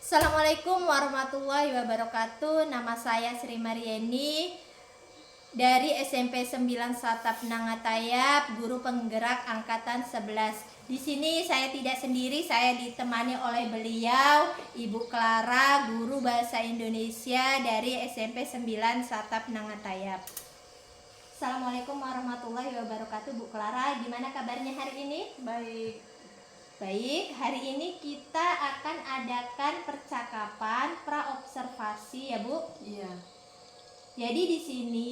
Assalamualaikum warahmatullahi wabarakatuh. Nama saya Sri Marieni dari SMP 9 Satap Nangatayap, guru penggerak angkatan 11. Di sini saya tidak sendiri, saya ditemani oleh beliau, Ibu Clara, guru bahasa Indonesia dari SMP 9 Satap Nangatayap. Assalamualaikum warahmatullahi wabarakatuh. Bu Clara, gimana kabarnya hari ini? Baik. Baik, hari ini kita akan adakan percakapan praobservasi ya, Bu. Iya. Jadi di sini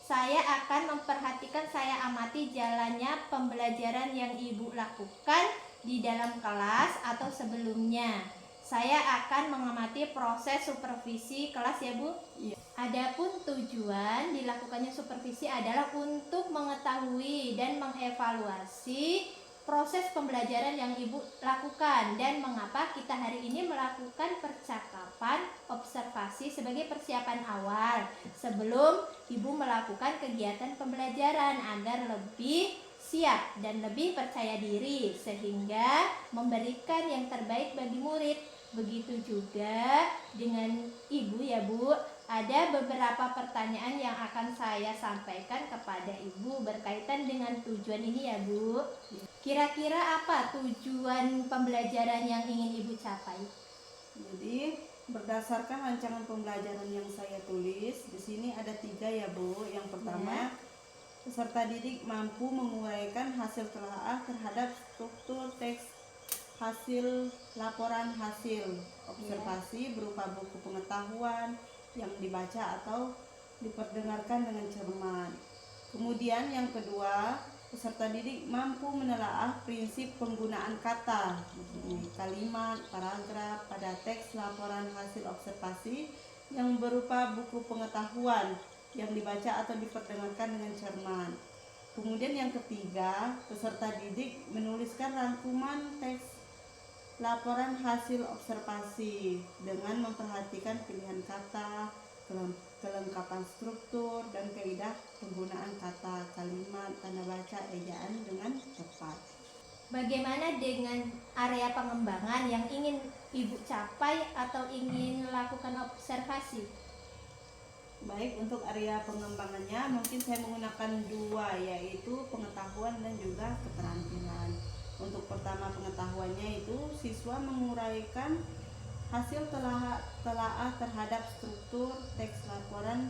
saya akan memperhatikan, saya amati jalannya pembelajaran yang Ibu lakukan di dalam kelas atau sebelumnya. Saya akan mengamati proses supervisi kelas ya, Bu. Iya. Adapun tujuan dilakukannya supervisi adalah untuk mengetahui dan mengevaluasi proses pembelajaran yang Ibu lakukan dan mengapa kita hari ini melakukan percakapan observasi sebagai persiapan awal sebelum Ibu melakukan kegiatan pembelajaran agar lebih siap dan lebih percaya diri sehingga memberikan yang terbaik bagi murid. Begitu juga dengan Ibu ya, Bu. Ada beberapa pertanyaan yang akan saya sampaikan kepada Ibu berkaitan dengan tujuan ini ya, Bu. Kira-kira apa tujuan pembelajaran yang ingin Ibu capai? Jadi berdasarkan rancangan pembelajaran yang saya tulis, di sini ada 3 ya, Bu. Yang pertama, peserta didik mampu menguraikan hasil telaah terhadap struktur teks hasil laporan hasil observasi berupa buku pengetahuan yang dibaca atau diperdengarkan dengan cermat. Kemudian yang kedua, peserta didik mampu menelaah prinsip penggunaan kata, kalimat, paragraf pada teks laporan hasil observasi yang berupa buku pengetahuan yang dibaca atau diperdengarkan dengan cermat. Kemudian yang ketiga, peserta didik menuliskan rangkuman teks laporan hasil observasi dengan memperhatikan pilihan kata, kelengkapan struktur, dan kaidah penggunaan kata, kalimat, tanda baca, ejaan dengan tepat. Bagaimana dengan area pengembangan yang ingin Ibu capai atau ingin lakukan observasi? Baik, untuk area pengembangannya mungkin saya menggunakan 2, yaitu pengetahuan dan juga keterampilan. Untuk pertama pengetahuannya itu siswa menguraikan hasil telaah terhadap struktur teks laporan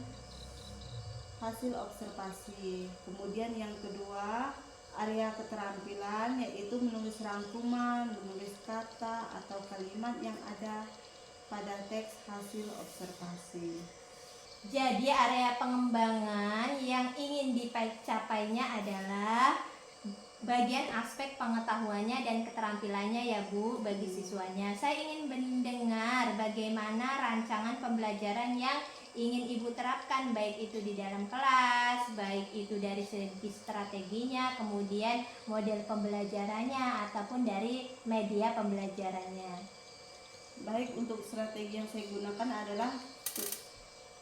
hasil observasi. Kemudian yang kedua, area keterampilan yaitu menulis rangkuman, menulis kata atau kalimat yang ada pada teks hasil observasi. Jadi area pengembangan yang ingin dicapainya adalah bagian aspek pengetahuannya dan keterampilannya ya, Bu, bagi siswanya. Saya ingin mendengar bagaimana rancangan pembelajaran yang ingin Ibu terapkan, baik itu di dalam kelas, baik itu dari segi strateginya, kemudian model pembelajarannya ataupun dari media pembelajarannya. Baik, untuk strategi yang saya gunakan adalah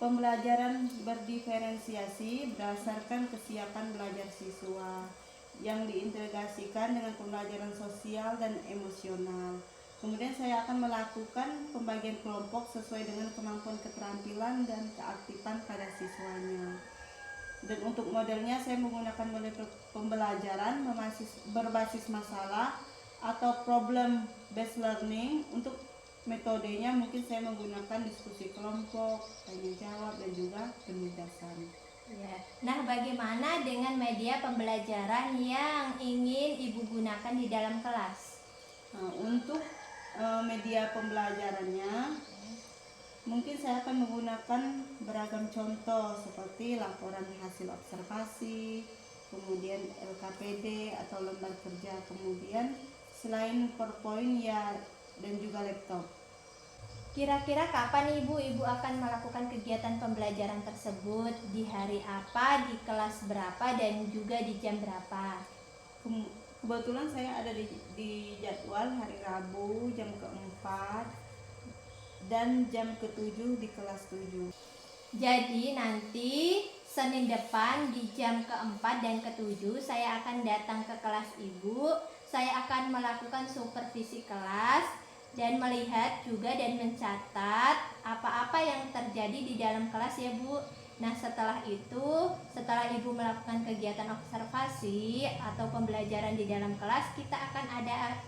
pembelajaran berdiferensiasi berdasarkan kesiapan belajar siswa yang diintegrasikan dengan pembelajaran sosial dan emosional. Kemudian saya akan melakukan pembagian kelompok sesuai dengan kemampuan keterampilan dan keaktifan pada siswanya. Dan untuk modelnya saya menggunakan model pembelajaran berbasis masalah atau problem based learning. Untuk metodenya mungkin saya menggunakan diskusi kelompok, tanya jawab, dan juga penugasan. Ya. Nah, bagaimana dengan media pembelajaran yang ingin Ibu gunakan di dalam kelas? Nah, untuk media pembelajarannya mungkin saya akan menggunakan beragam contoh seperti laporan hasil observasi, kemudian LKPD atau lembar kerja, kemudian selain PowerPoint ya, dan juga laptop. Kira-kira kapan Ibu akan melakukan kegiatan pembelajaran tersebut? Di hari apa, di kelas berapa, dan juga di jam berapa? Kebetulan saya ada di jadwal hari Rabu jam keempat dan jam ke-7 di kelas 7. Jadi nanti Senin depan di jam keempat dan ke-7 saya akan datang ke kelas Ibu. Saya akan melakukan supervisi kelas dan melihat juga dan mencatat apa-apa yang terjadi di dalam kelas ya Bu. Nah setelah itu, setelah Ibu melakukan kegiatan observasi atau pembelajaran di dalam kelas, kita akan ada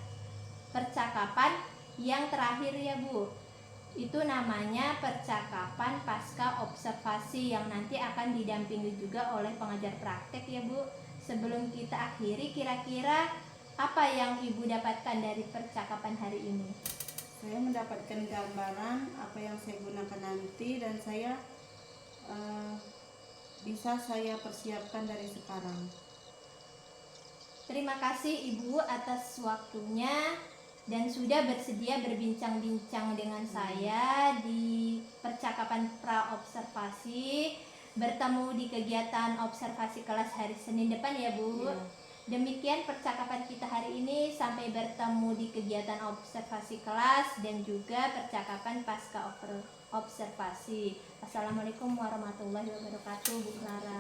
percakapan yang terakhir ya Bu. Itu namanya percakapan pasca observasi yang nanti akan didampingi juga oleh pengajar praktek ya Bu. Sebelum kita akhiri, kira-kira apa yang Ibu dapatkan dari percakapan hari ini? Saya mendapatkan gambaran apa yang saya gunakan nanti, dan saya bisa saya persiapkan dari sekarang. Terima kasih Ibu atas waktunya dan sudah bersedia berbincang-bincang dengan saya di percakapan pra-observasi. Bertemu di kegiatan observasi kelas hari Senin depan ya Bu. Iya. Demikian percakapan kita hari ini. Sampai bertemu di kegiatan observasi kelas dan juga percakapan pasca observasi. Assalamualaikum warahmatullahi wabarakatuh Bu Clara.